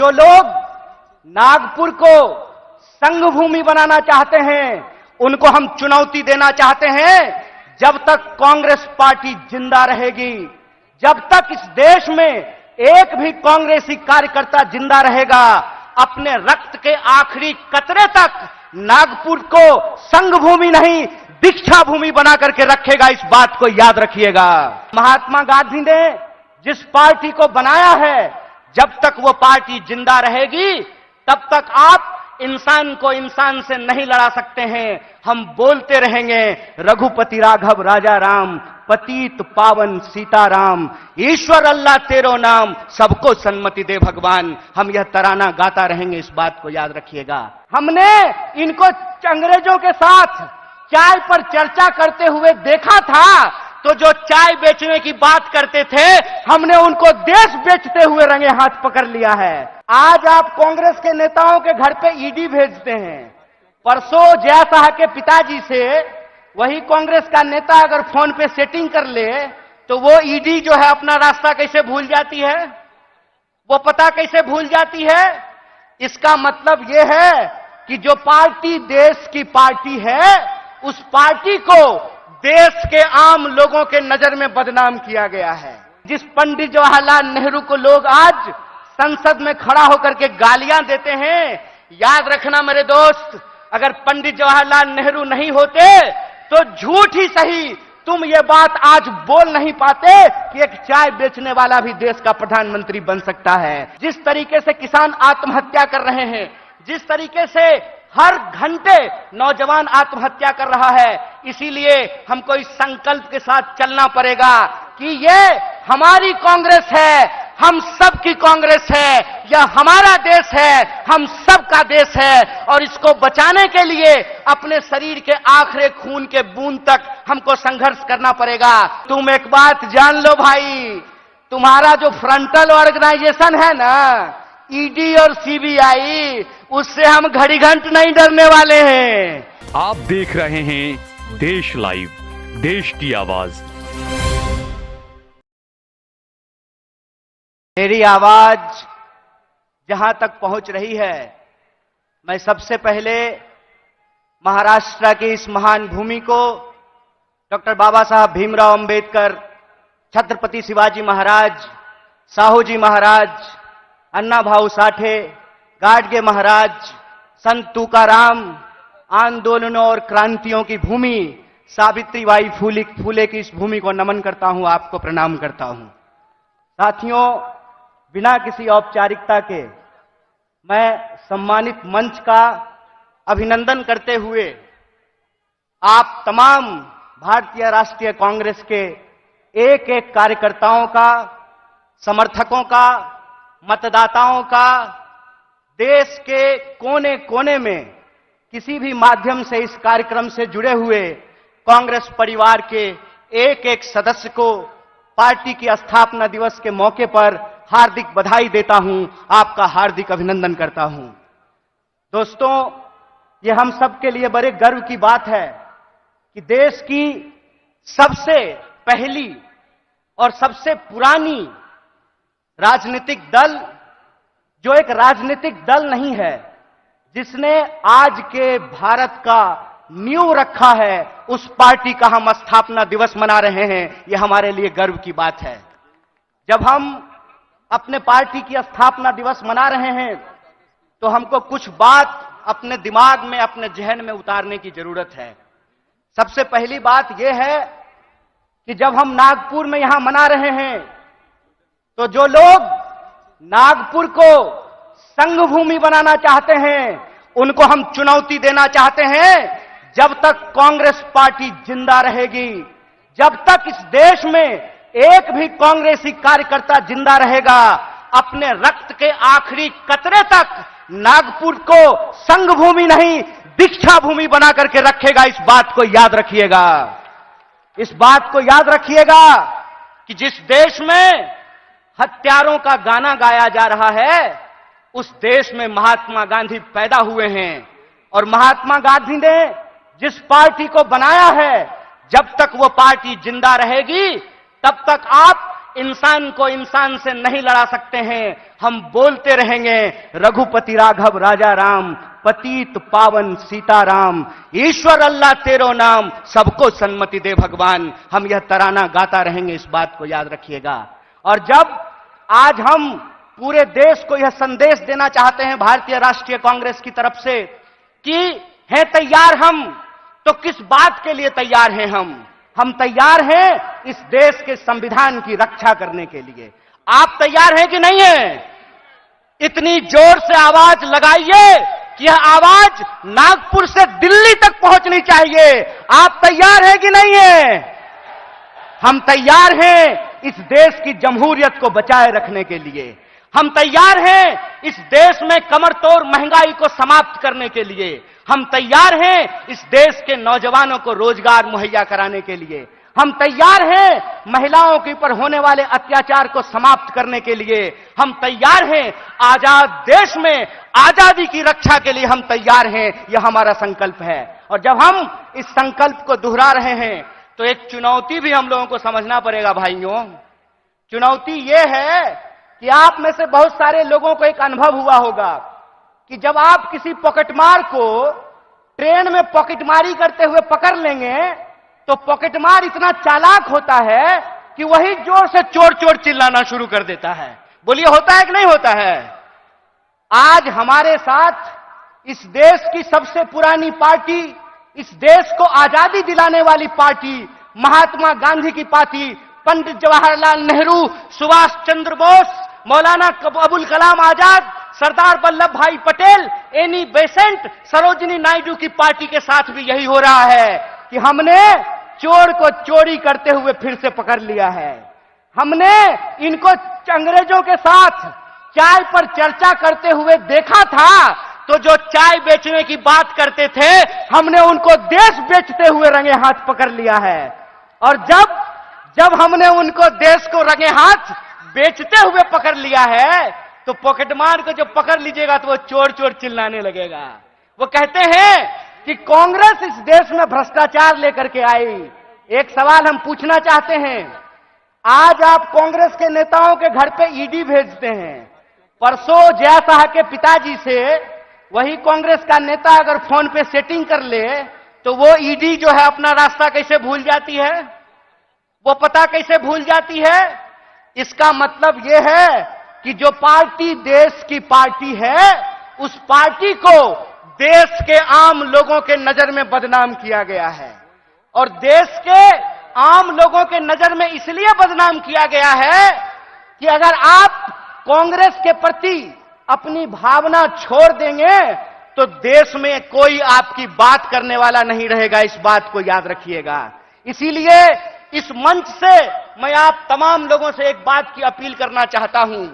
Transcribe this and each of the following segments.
जो लोग नागपुर को संघ भूमि बनाना चाहते हैं, उनको हम चुनौती देना चाहते हैं, जब तक कांग्रेस पार्टी जिंदा रहेगी, जब तक इस देश में एक भी कांग्रेसी कार्यकर्ता जिंदा रहेगा, अपने रक्त के आखिरी कतरे तक नागपुर को संघ भूमि नहीं दीक्षा भूमि बना करके रखेगा। इस बात को याद रखिएगा। महात्मा गांधी ने जिस पार्टी को बनाया है, जब तक वो पार्टी जिंदा रहेगी, तब तक आप इंसान को इंसान से नहीं लड़ा सकते हैं। हम बोलते रहेंगे रघुपति राघव राजा राम, पतित पावन सीताराम, ईश्वर अल्लाह तेरो नाम, सबको सन्मति दे भगवान। हम यह तराना गाता रहेंगे, इस बात को याद रखिएगा। हमने इनको अंग्रेजों के साथ चाय पर चर्चा करते हुए देखा था, तो जो चाय बेचने की बात करते थे, हमने उनको देश बेचते हुए रंगे हाथ पकड़ लिया है। आज आप कांग्रेस के नेताओं के घर पे ईडी भेजते हैं। परसों जया शाह के पिताजी से वही कांग्रेस का नेता अगर फोन पे सेटिंग कर ले, तो वो ईडी जो है अपना रास्ता कैसे भूल जाती है, वो पता कैसे भूल जाती है। इसका मतलब यह है कि जो पार्टी देश की पार्टी है, उस पार्टी को देश के आम लोगों के नजर में बदनाम किया गया है। जिस पंडित जवाहरलाल नेहरू को लोग आज संसद में खड़ा होकर के गालियां देते हैं, याद रखना मेरे दोस्त, अगर पंडित जवाहरलाल नेहरू नहीं होते तो झूठ ही सही तुम ये बात आज बोल नहीं पाते कि एक चाय बेचने वाला भी देश का प्रधानमंत्री बन सकता है। जिस तरीके से किसान आत्महत्या कर रहे हैं, जिस तरीके से हर घंटे नौजवान आत्महत्या कर रहा है, इसीलिए हमको इस संकल्प के साथ चलना पड़ेगा कि ये हमारी कांग्रेस है, हम सब की कांग्रेस है, यह हमारा देश है, हम सब का देश है, और इसको बचाने के लिए अपने शरीर के आखिरी खून के बूंद तक हमको संघर्ष करना पड़ेगा। तुम एक बात जान लो भाई, तुम्हारा जो फ्रंटल ऑर्गेनाइजेशन है ना, ईडी और सीबीआई, उससे हम घड़ी घंट नहीं डरने वाले हैं। आप देख रहे हैं देश लाइव, देश की आवाज। मेरी आवाज जहां तक पहुंच रही है, मैं सबसे पहले महाराष्ट्र की इस महान भूमि को डॉक्टर बाबा साहब भीमराव अंबेडकर, छत्रपति शिवाजी महाराज, साहूजी महाराज, अन्ना भाऊ साठे, गाडगे महाराज, संत तुकाराम, आंदोलनों और क्रांतियों की भूमि सावित्रीबाई फूले की इस भूमि को नमन करता हूं, आपको प्रणाम करता हूं। साथियों, बिना किसी औपचारिकता के मैं सम्मानित मंच का अभिनंदन करते हुए आप तमाम भारतीय राष्ट्रीय कांग्रेस के एक एक कार्यकर्ताओं का, समर्थकों का, मतदाताओं का, देश के कोने कोने में किसी भी माध्यम से इस कार्यक्रम से जुड़े हुए कांग्रेस परिवार के एक एक सदस्य को पार्टी की स्थापना दिवस के मौके पर हार्दिक बधाई देता हूं, आपका हार्दिक अभिनंदन करता हूं। दोस्तों, ये हम सब के लिए बड़े गर्व की बात है कि देश की सबसे पहली और सबसे पुरानी राजनीतिक दल, जो एक राजनीतिक दल नहीं है, जिसने आज के भारत का नींव रखा है, उस पार्टी का हम स्थापना दिवस मना रहे हैं। यह हमारे लिए गर्व की बात है। जब हम अपने पार्टी की स्थापना दिवस मना रहे हैं, तो हमको कुछ बात अपने दिमाग में, अपने जहन में उतारने की जरूरत है। सबसे पहली बात यह है कि जब हम नागपुर में यहां मना रहे हैं, तो जो लोग नागपुर को संघ भूमि बनाना चाहते हैं, उनको हम चुनौती देना चाहते हैं, जब तक कांग्रेस पार्टी जिंदा रहेगी, जब तक इस देश में एक भी कांग्रेसी कार्यकर्ता जिंदा रहेगा, अपने रक्त के आखिरी कतरे तक नागपुर को संघ भूमि नहीं दीक्षा भूमि बना करके रखेगा। इस बात को याद रखिएगा। इस बात को याद रखिएगा कि जिस देश में हत्यारों का गाना गाया जा रहा है, उस देश में महात्मा गांधी पैदा हुए हैं, और महात्मा गांधी ने जिस पार्टी को बनाया है, जब तक वो पार्टी जिंदा रहेगी, तब तक आप इंसान को इंसान से नहीं लड़ा सकते हैं। हम बोलते रहेंगे रघुपति राघव राजा राम, पतित पावन सीताराम, ईश्वर अल्लाह तेरो नाम, सबको सन्मति दे भगवान। हम यह तराना गाता रहेंगे, इस बात को याद रखिएगा। और जब आज हम पूरे देश को यह संदेश देना चाहते हैं भारतीय राष्ट्रीय कांग्रेस की तरफ से कि हैं तैयार हम, तो किस बात के लिए तैयार हैं हम तैयार हैं इस देश के संविधान की रक्षा करने के लिए। आप तैयार हैं कि नहीं है? इतनी जोर से आवाज लगाइए कि यह आवाज नागपुर से दिल्ली तक पहुंचनी चाहिए। आप तैयार हैं कि नहीं है? हम तैयार हैं इस देश की जमहूरियत को बचाए रखने के लिए। हम तैयार हैं इस देश में कमर तोड़ महंगाई को समाप्त करने के लिए। हम तैयार हैं इस देश के नौजवानों को रोजगार मुहैया कराने के लिए। हम तैयार हैं महिलाओं के ऊपर होने वाले अत्याचार को समाप्त करने के लिए। हम तैयार हैं आजाद देश में आजादी की रक्षा के लिए हम तैयार हैं। यह हमारा संकल्प है। और जब हम इस संकल्प को दोहरा रहे हैं तो एक चुनौती भी हम लोगों को समझना पड़ेगा भाइयों। चुनौती यह है कि आप में से बहुत सारे लोगों को एक अनुभव हुआ होगा कि जब आप किसी पॉकेटमार को ट्रेन में पॉकेटमारी करते हुए पकड़ लेंगे तो पॉकेटमार इतना चालाक होता है कि वही जोर से चोर चोर चिल्लाना शुरू कर देता है। बोलिए होता है कि नहीं होता है? आज हमारे साथ इस देश की सबसे पुरानी पार्टी, इस देश को आजादी दिलाने वाली पार्टी, महात्मा गांधी की पार्टी, पंडित जवाहरलाल नेहरू, सुभाष चंद्र बोस, मौलाना अबुल कलाम आजाद, सरदार वल्लभ भाई पटेल, एनी बेसेंट, सरोजिनी नायडू की पार्टी के साथ भी यही हो रहा है कि हमने चोर को चोरी करते हुए फिर से पकड़ लिया है। हमने इनको अंग्रेजों के साथ चाय पर चर्चा करते हुए देखा था, तो जो चाय बेचने की बात करते थे हमने उनको देश बेचते हुए रंगे हाथ पकड़ लिया है। और जब हमने उनको देश को रंगे हाथ बेचते हुए पकड़ लिया है तो पॉकेटमार को जब पकड़ लीजिएगा तो वो चोर चोर चिल्लाने लगेगा। वो कहते हैं कि कांग्रेस इस देश में भ्रष्टाचार लेकर के आई। एक सवाल हम पूछना चाहते हैं, आज आप कांग्रेस के नेताओं के घर पे ईडी भेजते हैं। परसों जया शाह के पिताजी से वही कांग्रेस का नेता अगर फोन पे सेटिंग कर ले तो वो ईडी जो है अपना रास्ता कैसे भूल जाती है, वो पता कैसे भूल जाती है। इसका मतलब यह है कि जो पार्टी देश की पार्टी है उस पार्टी को देश के आम लोगों के नजर में बदनाम किया गया है। और देश के आम लोगों के नजर में इसलिए बदनाम किया गया है कि अगर आप कांग्रेस के प्रति अपनी भावना छोड़ देंगे तो देश में कोई आपकी बात करने वाला नहीं रहेगा। इस बात को याद रखिएगा। इसीलिए इस मंच से मैं आप तमाम लोगों से एक बात की अपील करना चाहता हूं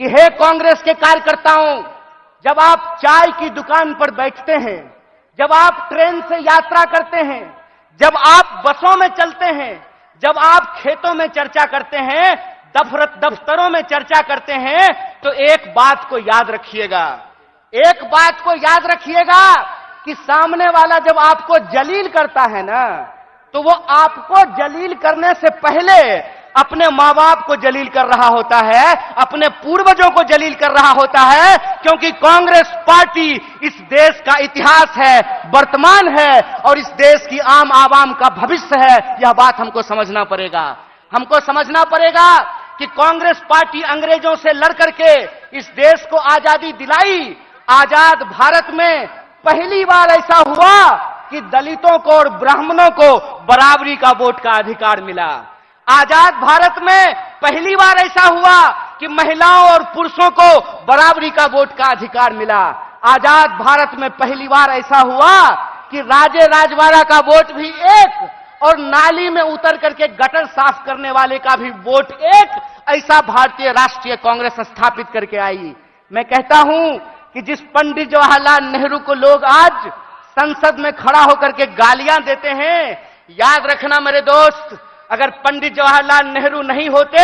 कि हे कांग्रेस के कार्यकर्ताओं, जब आप चाय की दुकान पर बैठते हैं, जब आप ट्रेन से यात्रा करते हैं, जब आप बसों में चलते हैं, जब आप खेतों में चर्चा करते हैं, दफ्तरों में चर्चा करते हैं, तो एक बात को याद रखिएगा, एक बात को याद रखिएगा कि सामने वाला जब आपको जलील करता है ना, तो वो आपको जलील करने से पहले अपने मां बाप को जलील कर रहा होता है, अपने पूर्वजों को जलील कर रहा होता है। क्योंकि कांग्रेस पार्टी इस देश का इतिहास है, वर्तमान है और इस देश की आम आवाम का भविष्य है। यह बात हमको समझना पड़ेगा। हमको समझना पड़ेगा कि कांग्रेस पार्टी अंग्रेजों से लड़ करके इस देश को आजादी दिलाई। आजाद भारत में पहली बार ऐसा हुआ कि दलितों को और ब्राह्मणों को बराबरी का वोट का अधिकार मिला। आजाद भारत में पहली बार ऐसा हुआ कि महिलाओं और पुरुषों को बराबरी का वोट का अधिकार मिला। आजाद भारत में पहली बार ऐसा हुआ कि राजे राजवाड़ा का वोट भी एक और नाली में उतर करके गटर साफ करने वाले का भी वोट एक, ऐसा भारतीय राष्ट्रीय कांग्रेस स्थापित करके आई। मैं कहता हूं कि जिस पंडित जवाहरलाल नेहरू को लोग आज संसद में खड़ा होकर के गालियां देते हैं, याद रखना मेरे दोस्त, अगर पंडित जवाहरलाल नेहरू नहीं होते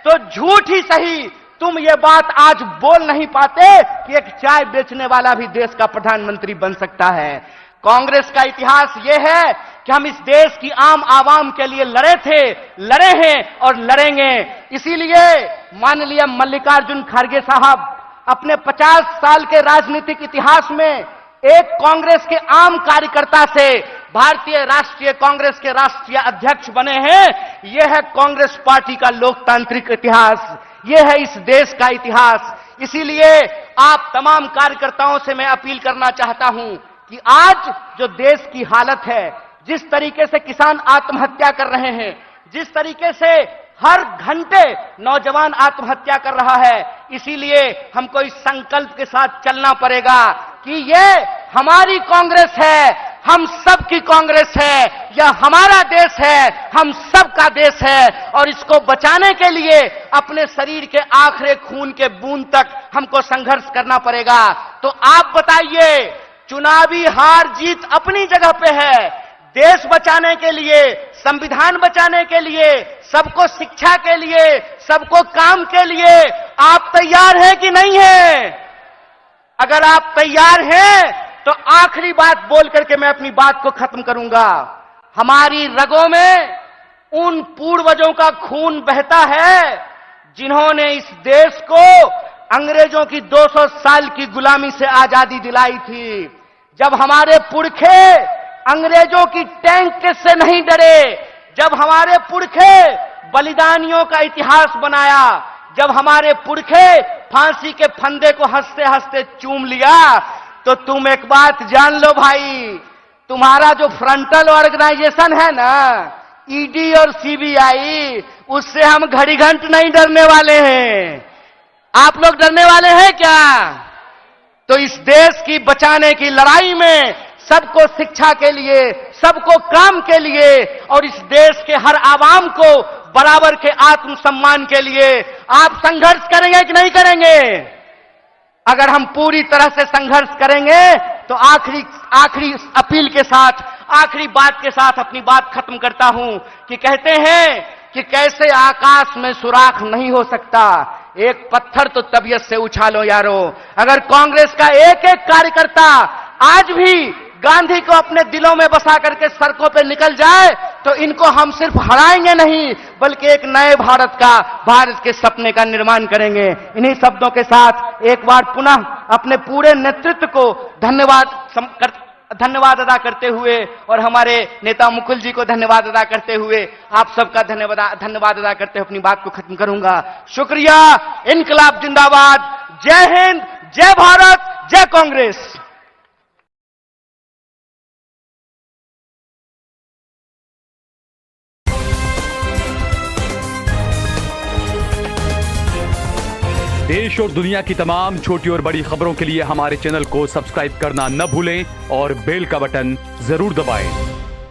तो झूठ ही सही तुम ये बात आज बोल नहीं पाते कि एक चाय बेचने वाला भी देश का प्रधानमंत्री बन सकता है। कांग्रेस का इतिहास यह है कि हम इस देश की आम आवाम के लिए लड़े थे, लड़े हैं और लड़ेंगे। इसीलिए माननीय मल्लिकार्जुन खड़गे साहब अपने 50 साल के राजनीतिक इतिहास में एक कांग्रेस के आम कार्यकर्ता से भारतीय राष्ट्रीय कांग्रेस के राष्ट्रीय अध्यक्ष बने हैं। यह है कांग्रेस पार्टी का लोकतांत्रिक इतिहास, यह है इस देश का इतिहास। इसीलिए आप तमाम कार्यकर्ताओं से मैं अपील करना चाहता हूं कि आज जो देश की हालत है, जिस तरीके से किसान आत्महत्या कर रहे हैं, जिस तरीके से हर घंटे नौजवान आत्महत्या कर रहा है, इसीलिए हमको इस संकल्प के साथ चलना पड़ेगा कि ये हमारी कांग्रेस है, हम सब की कांग्रेस है, यह हमारा देश है, हम सब का देश है और इसको बचाने के लिए अपने शरीर के आखिरी खून के बूंद तक हमको संघर्ष करना पड़ेगा। तो आप बताइए, चुनावी हार जीत अपनी जगह पे है, देश बचाने के लिए, संविधान बचाने के लिए, सबको शिक्षा के लिए, सबको काम के लिए आप तैयार हैं कि नहीं हैं? अगर आप तैयार हैं तो आखिरी बात बोल करके मैं अपनी बात को खत्म करूंगा। हमारी रगों में उन पूर्वजों का खून बहता है जिन्होंने इस देश को अंग्रेजों की 200 साल की गुलामी से आजादी दिलाई थी। जब हमारे पुरखे अंग्रेजों की टैंक से नहीं डरे, जब हमारे पुरखे बलिदानियों का इतिहास बनाया, जब हमारे पुरखे फांसी के फंदे को हंसते हंसते चूम लिया, तो तुम एक बात जान लो भाई, तुम्हारा जो फ्रंटल ऑर्गेनाइजेशन है ना, ईडी और सीबीआई, उससे हम घड़ी घंट नहीं डरने वाले हैं। आप लोग डरने वाले हैं क्या? तो इस देश की बचाने की लड़ाई में सबको शिक्षा के लिए, सबको काम के लिए और इस देश के हर आवाम को बराबर के आत्मसम्मान के लिए आप संघर्ष करेंगे कि नहीं करेंगे? अगर हम पूरी तरह से संघर्ष करेंगे तो आखिरी अपील के साथ, आखिरी बात के साथ अपनी बात खत्म करता हूं कि कहते हैं कि कैसे आकाश में सुराख नहीं हो सकता, एक पत्थर तो तबीयत से उछालो यारो। अगर कांग्रेस का एक एक कार्यकर्ता आज भी गांधी को अपने दिलों में बसा करके सड़कों पे निकल जाए तो इनको हम सिर्फ हराएंगे नहीं, बल्कि एक नए भारत का, भारत के सपने का निर्माण करेंगे। इन्हीं शब्दों के साथ एक बार पुनः अपने पूरे नेतृत्व को धन्यवाद अदा करते हुए और हमारे नेता मुकुल जी को धन्यवाद अदा करते हुए आप सबका धन्यवाद अदा करते हुए अपनी बात को खत्म करूंगा। शुक्रिया। इनकलाब जिंदाबाद। जय हिंद, जय भारत, जय कांग्रेस। देश और दुनिया की तमाम छोटी और बड़ी खबरों के लिए हमारे चैनल को सब्सक्राइब करना न भूलें और बेल का बटन जरूर दबाएं।